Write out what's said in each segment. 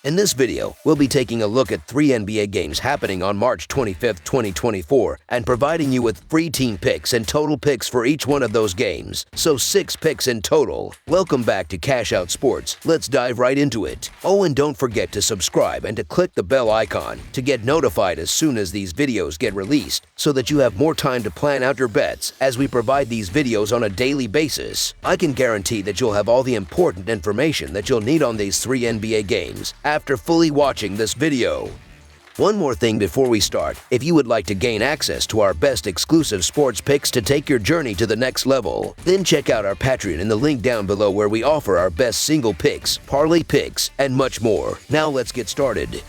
In this video, we'll be taking a look at 3 NBA games happening on March 25, 2024, and providing you with free team picks and total picks for each one of those games, so 6 picks in total. Welcome back to Cash Out Sports. Let's dive right into it. Oh, and don't forget to subscribe and to click the bell icon to get notified as soon as these videos get released, so that you have more time to plan out your bets as we provide these videos on a daily basis. I can guarantee that you'll have all the important information that you'll need on these 3 NBA games after fully watching this video. One more thing before we start, if you would like to gain access to our best exclusive sports picks to take your journey to the next level, then check out our Patreon in the link down below where we offer our best single picks, parlay picks, and much more. Now let's get started.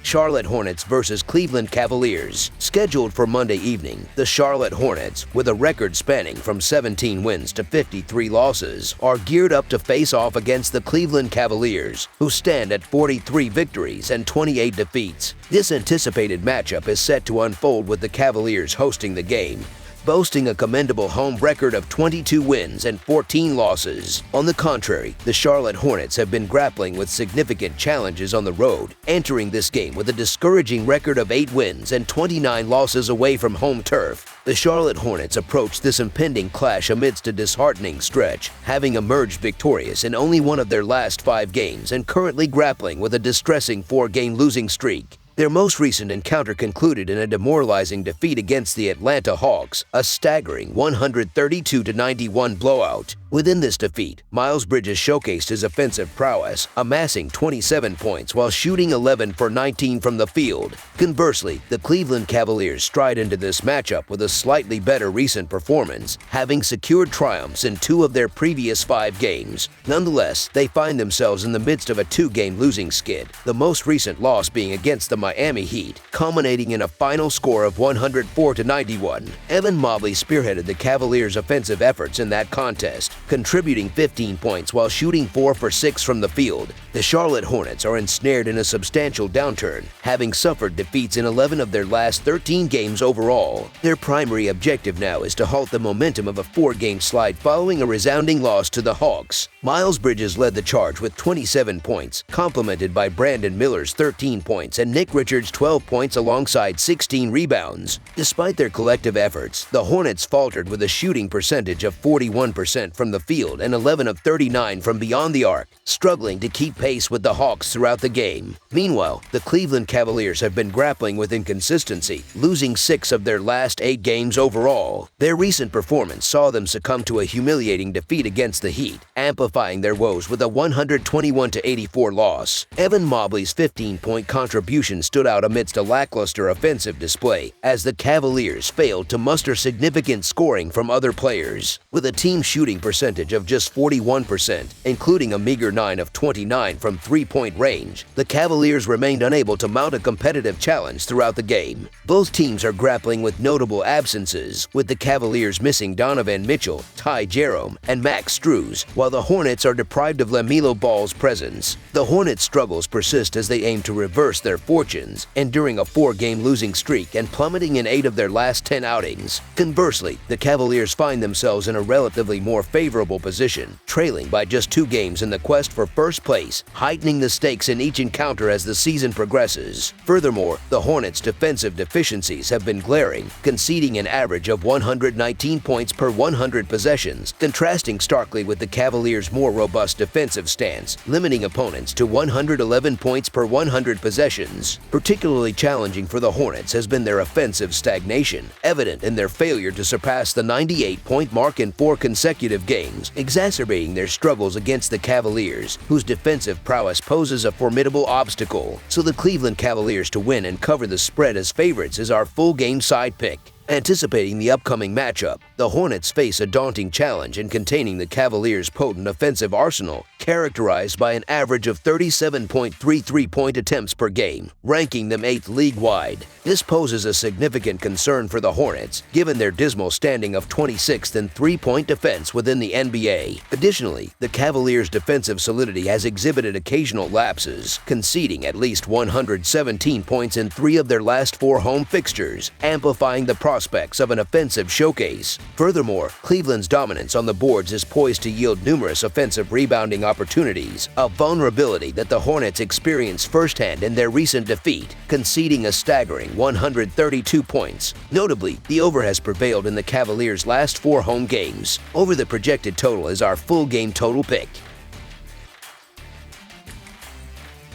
Charlotte Hornets versus Cleveland Cavaliers. Scheduled for Monday evening, the Charlotte Hornets, with a record spanning from 17 wins to 53 losses, are geared up to face off against the Cleveland Cavaliers, who stand at 43 victories and 28 defeats. This anticipated matchup is set to unfold with the Cavaliers hosting the game, boasting a commendable home record of 22 wins and 14 losses. On the contrary, the Charlotte Hornets have been grappling with significant challenges on the road, entering this game with a discouraging record of 8 wins and 29 losses away from home turf. The Charlotte Hornets approach this impending clash amidst a disheartening stretch, having emerged victorious in only one of their last 5 games and currently grappling with a distressing 4-game losing streak. Their most recent encounter concluded in a demoralizing defeat against the Atlanta Hawks, a staggering 132-91 blowout. Within this defeat, Miles Bridges showcased his offensive prowess, amassing 27 points while shooting 11 for 19 from the field. Conversely, the Cleveland Cavaliers stride into this matchup with a slightly better recent performance, having secured triumphs in 2 of their previous 5 games. Nonetheless, they find themselves in the midst of a 2-game losing skid, the most recent loss being against the Miami Heat, culminating in a final score of 104-91. Evan Mobley spearheaded the Cavaliers' offensive efforts in that contest, contributing 15 points while shooting 4 for 6 from the field. The Charlotte Hornets are ensnared in a substantial downturn, having suffered defeats in 11 of their last 13 games overall. Their primary objective now is to halt the momentum of a 4-game slide following a resounding loss to the Hawks. Miles Bridges led the charge with 27 points, complemented by Brandon Miller's 13 points and Nick Richards' 12 points alongside 16 rebounds. Despite their collective efforts, the Hornets faltered with a shooting percentage of 41% from the field and 11 of 39 from beyond the arc, struggling to keep pace with the Hawks throughout the game. Meanwhile, the Cleveland Cavaliers have been grappling with inconsistency, losing 6 of their last 8 games overall. Their recent performance saw them succumb to a humiliating defeat against the Heat, amplifying their woes with a 121-84 loss. Evan Mobley's 15-point contribution stood out amidst a lackluster offensive display, as the Cavaliers failed to muster significant scoring from other players. With a team shooting percentage of just 41%, including a meager 9 of 29 from 3-point range, the Cavaliers remained unable to mount a competitive challenge throughout the game. Both teams are grappling with notable absences, with the Cavaliers missing Donovan Mitchell, Ty Jerome, and Max Strus, while the Hornets are deprived of LaMelo Ball's presence. The Hornets' struggles persist as they aim to reverse their fortunes, enduring a 4-game losing streak and plummeting in 8 of their last 10 outings. Conversely, the Cavaliers find themselves in a relatively more favorable position, trailing by just 2 games in the quest for first place, heightening the stakes in each encounter as the season progresses. Furthermore, the Hornets' defensive deficiencies have been glaring, conceding an average of 119 points per 100 possessions, contrasting starkly with the Cavaliers' more robust defensive stance, limiting opponents to 111 points per 100 possessions. Particularly challenging for the Hornets has been their offensive stagnation, evident in their failure to surpass the 98-point mark in 4 consecutive games, exacerbating their struggles against the Cavaliers, whose defensive prowess poses a formidable obstacle. So the Cleveland Cavaliers to win and cover the spread as favorites is our full game side pick. Anticipating the upcoming matchup, the Hornets face a daunting challenge in containing the Cavaliers' potent offensive arsenal, characterized by an average of 37.3 3-point attempts per game, ranking them 8th league-wide. This poses a significant concern for the Hornets, given their dismal standing of 26th in 3-point defense within the NBA. Additionally, the Cavaliers' defensive solidity has exhibited occasional lapses, conceding at least 117 points in 3 of their last 4 home fixtures, amplifying the prospects of an offensive showcase. Furthermore, Cleveland's dominance on the boards is poised to yield numerous offensive rebounding opportunities, a vulnerability that the Hornets experienced firsthand in their recent defeat, conceding a staggering 132 points. Notably, the over has prevailed in the Cavaliers' last 4 home games. Over the projected total is our full game total pick.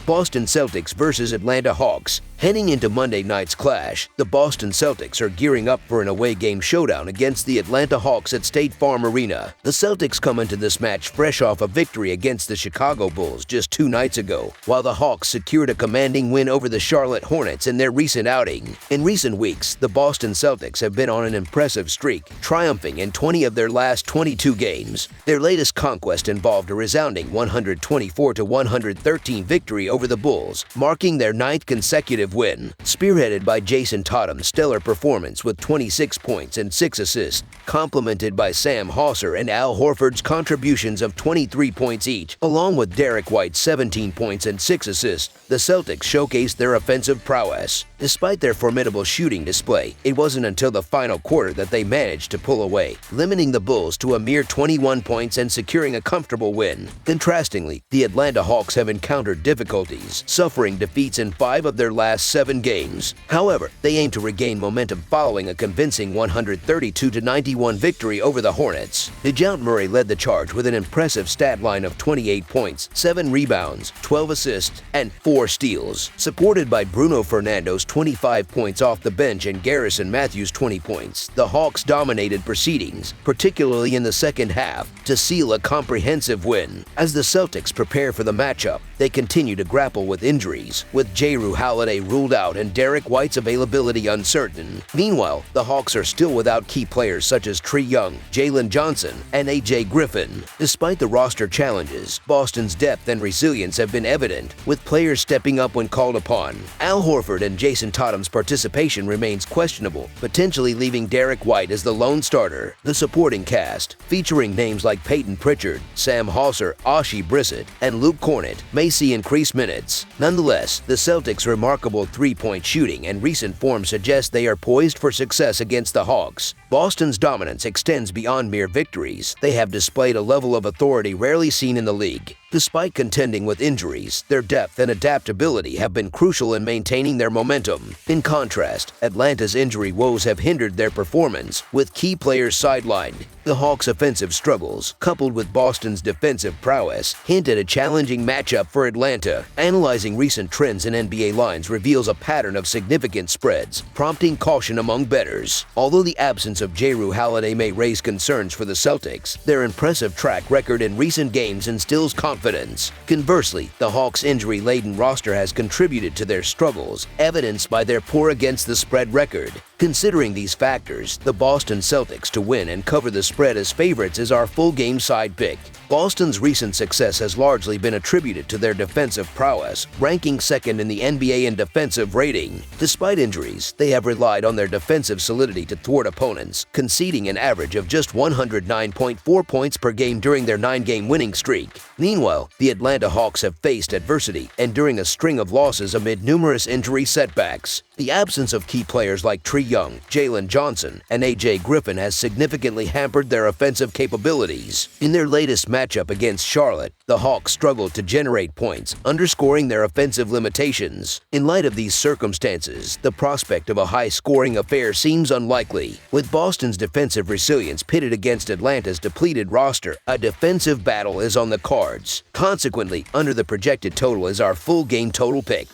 Boston Celtics versus Atlanta Hawks. Heading into Monday night's clash, the Boston Celtics are gearing up for an away game showdown against the Atlanta Hawks at State Farm Arena. The Celtics come into this match fresh off a victory against the Chicago Bulls just 2 nights ago, while the Hawks secured a commanding win over the Charlotte Hornets in their recent outing. In recent weeks, the Boston Celtics have been on an impressive streak, triumphing in 20 of their last 22 games. Their latest conquest involved a resounding 124-113 victory over the Bulls, marking their 9th consecutive win. Spearheaded by Jason Tatum's stellar performance with 26 points and 6 assists, complemented by Sam Hauser and Al Horford's contributions of 23 points each, along with Derek White's 17 points and 6 assists, the Celtics showcased their offensive prowess. Despite their formidable shooting display, it wasn't until the final quarter that they managed to pull away, limiting the Bulls to a mere 21 points and securing a comfortable win. Contrastingly, the Atlanta Hawks have encountered difficulties, suffering defeats in 5 of their last 7 games. However, they aim to regain momentum following a convincing 132-91 victory over the Hornets. DeJounte Murray led the charge with an impressive stat line of 28 points, 7 rebounds, 12 assists, and 4 steals, supported by Bruno Fernando's 25 points off the bench and Garrison Matthews' 20 points. The Hawks dominated proceedings, particularly in the second half, to seal a comprehensive win. As the Celtics prepare for the matchup, they continue to grapple with injuries, with Jrue Holiday ruled out and Derek White's availability uncertain. Meanwhile, the Hawks are still without key players such as Trae Young, Jalen Johnson, and AJ Griffin. Despite the roster challenges, Boston's depth and resilience have been evident, with players stepping up when called upon. Al Horford and Jason Tatum's participation remains questionable, potentially leaving Derek White as the lone starter. The supporting cast, featuring names like Peyton Pritchard, Sam Hauser, Ashi Brissett, and Luke Cornett, may see increased minutes. Nonetheless, the Celtics' remarkable 3-point shooting and recent form suggest they are poised for success against the Hawks. Boston's dominance extends beyond mere victories. They have displayed a level of authority rarely seen in the league. Despite contending with injuries, their depth and adaptability have been crucial in maintaining their momentum. In contrast, Atlanta's injury woes have hindered their performance, with key players sidelined. The Hawks' offensive struggles, coupled with Boston's defensive prowess, hint at a challenging matchup for Atlanta. Analyzing recent trends in NBA lines reveals a pattern of significant spreads, prompting caution among bettors. Although the absence of Jrue Holiday may raise concerns for the Celtics, their impressive track record in recent games instills confidence. Conversely, the Hawks' injury-laden roster has contributed to their struggles, evidenced by their poor against the spread record. Considering these factors, the Boston Celtics to win and cover the spread as favorites is our full game side pick. Boston's recent success has largely been attributed to their defensive prowess, ranking second in the NBA in defensive rating. Despite injuries, they have relied on their defensive solidity to thwart opponents, conceding an average of just 109.4 points per game during their 9-game winning streak. Meanwhile, the Atlanta Hawks have faced adversity, enduring a string of losses amid numerous injury setbacks. The absence of key players like Trae Young, Jalen Johnson, and AJ Griffin has significantly hampered their offensive capabilities. In their latest matchup against Charlotte, the Hawks struggled to generate points, underscoring their offensive limitations. In light of these circumstances, the prospect of a high-scoring affair seems unlikely. With Boston's defensive resilience pitted against Atlanta's depleted roster, a defensive battle is on the cards. Consequently, under the projected total is our full game total pick.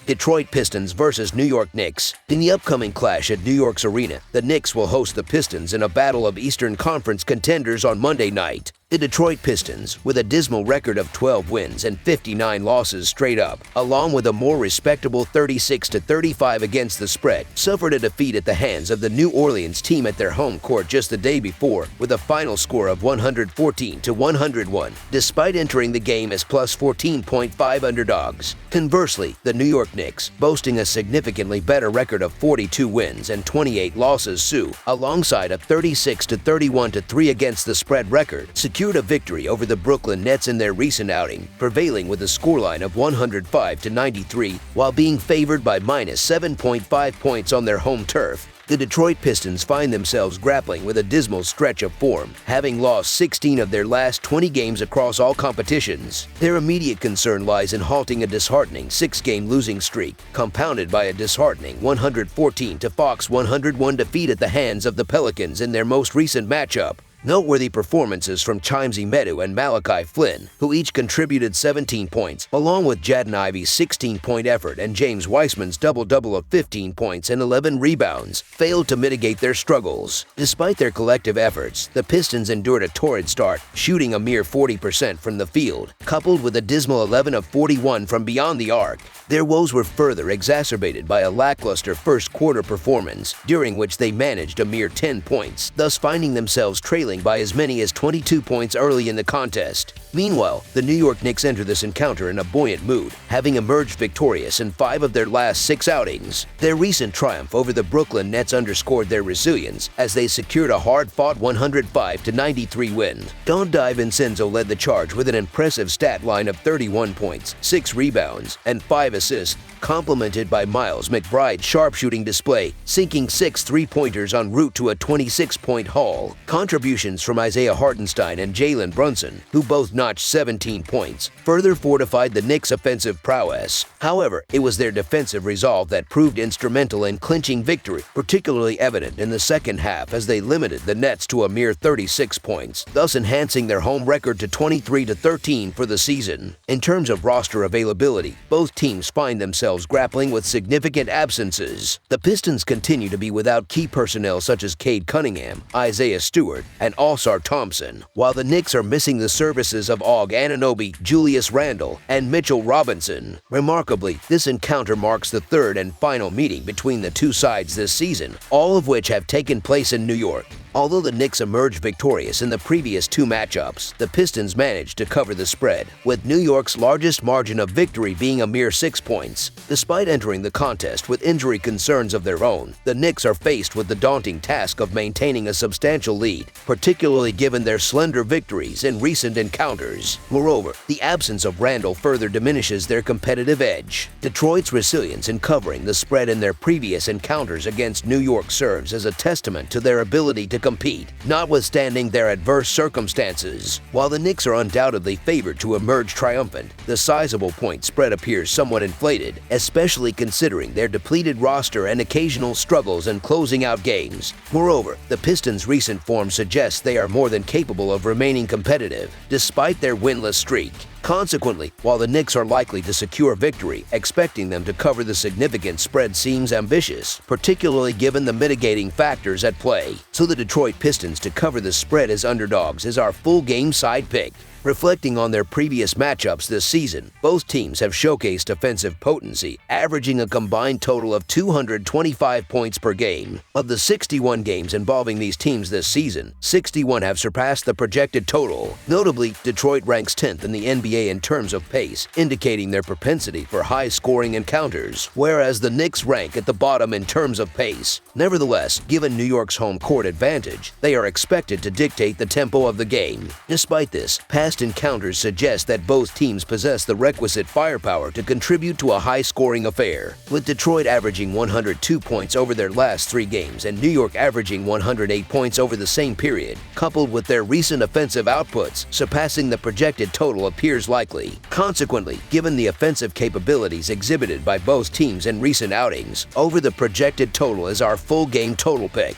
Detroit Pistons versus New York Knicks. In the upcoming clash at New York's arena, the Knicks will host the Pistons in a battle of Eastern Conference contenders on Monday night. The Detroit Pistons, with a dismal record of 12 wins and 59 losses straight up, along with a more respectable 36-35 against the spread, suffered a defeat at the hands of the New Orleans team at their home court just the day before, with a final score of 114-101, despite entering the game as plus 14.5 underdogs. Conversely, the New York Knicks, boasting a significantly better record of 42 wins and 28 losses, alongside a 36-31-3 against the spread record, secured a victory over the Brooklyn Nets in their recent outing, prevailing with a scoreline of 105-93 while being favored by minus 7.5 points on their home turf. The Detroit Pistons find themselves grappling with a dismal stretch of form, having lost 16 of their last 20 games across all competitions. Their immediate concern lies in halting a disheartening 6-game losing streak, compounded by a disheartening 114-Fox 101 defeat at the hands of the Pelicans in their most recent matchup. Noteworthy performances from Chimesy Medu and Malachi Flynn, who each contributed 17 points, along with Jaden Ivey's 16-point effort and James Wiseman's double-double of 15 points and 11 rebounds, failed to mitigate their struggles. Despite their collective efforts, the Pistons endured a torrid start, shooting a mere 40% from the field, coupled with a dismal 11 of 41 from beyond the arc. Their woes were further exacerbated by a lackluster first-quarter performance, during which they managed a mere 10 points, thus finding themselves trailing by as many as 22 points early in the contest. Meanwhile, the New York Knicks enter this encounter in a buoyant mood, having emerged victorious in 5 of their last 6 outings. Their recent triumph over the Brooklyn Nets underscored their resilience as they secured a hard-fought 105-93 win. Don DiVincenzo led the charge with an impressive stat line of 31 points, 6 rebounds, and 5 assists, complemented by Miles McBride's sharpshooting display, sinking 6 three-pointers en route to a 26-point haul. Contributions from Isaiah Hartenstein and Jalen Brunson, who both notched 17 points, further fortified the Knicks' offensive prowess. However, it was their defensive resolve that proved instrumental in clinching victory, particularly evident in the second half as they limited the Nets to a mere 36 points, thus enhancing their home record to 23-13 for the season. In terms of roster availability, both teams find themselves grappling with significant absences. The Pistons continue to be without key personnel such as Cade Cunningham, Isaiah Stewart, and Ausar Thompson, while the Knicks are missing the services of Og Anunoby, Julius Randle, and Mitchell Robinson. Remarkably, this encounter marks the third and final meeting between the two sides this season, all of which have taken place in New York. Although the Knicks emerged victorious in the previous 2 matchups, the Pistons managed to cover the spread, with New York's largest margin of victory being a mere 6 points. Despite entering the contest with injury concerns of their own, the Knicks are faced with the daunting task of maintaining a substantial lead, particularly given their slender victories in recent encounters. Moreover, the absence of Randle further diminishes their competitive edge. Detroit's resilience in covering the spread in their previous encounters against New York serves as a testament to their ability to compete, notwithstanding their adverse circumstances. While the Knicks are undoubtedly favored to emerge triumphant, the sizable point spread appears somewhat inflated, especially considering their depleted roster and occasional struggles in closing out games. Moreover, the Pistons' recent form suggests they are more than capable of remaining competitive, despite their winless streak. Consequently, while the Knicks are likely to secure victory, expecting them to cover the significant spread seems ambitious, particularly given the mitigating factors at play. So the Detroit Pistons to cover the spread as underdogs is our full game side pick. Reflecting on their previous matchups this season, both teams have showcased offensive potency, averaging a combined total of 225 points per game. Of the 61 games involving these teams this season, 61 have surpassed the projected total. Notably, Detroit ranks 10th in the NBA in terms of pace, indicating their propensity for high-scoring encounters, whereas the Knicks rank at the bottom in terms of pace. Nevertheless, given New York's home court advantage, they are expected to dictate the tempo of the game. Despite this, past encounters suggest that both teams possess the requisite firepower to contribute to a high-scoring affair, with Detroit averaging 102 points over their last 3 games and New York averaging 108 points over the same period. Coupled with their recent offensive outputs, surpassing the projected total appears likely. Consequently, given the offensive capabilities exhibited by both teams in recent outings, over the projected total is our full game total pick.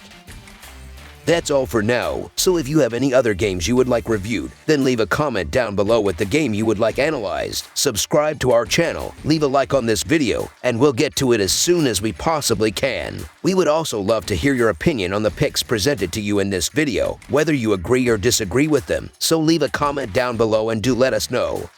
That's all for now, so if you have any other games you would like reviewed, then leave a comment down below with the game you would like analyzed. Subscribe to our channel, leave a like on this video, and we'll get to it as soon as we possibly can. We would also love to hear your opinion on the picks presented to you in this video, whether you agree or disagree with them, so leave a comment down below and do let us know.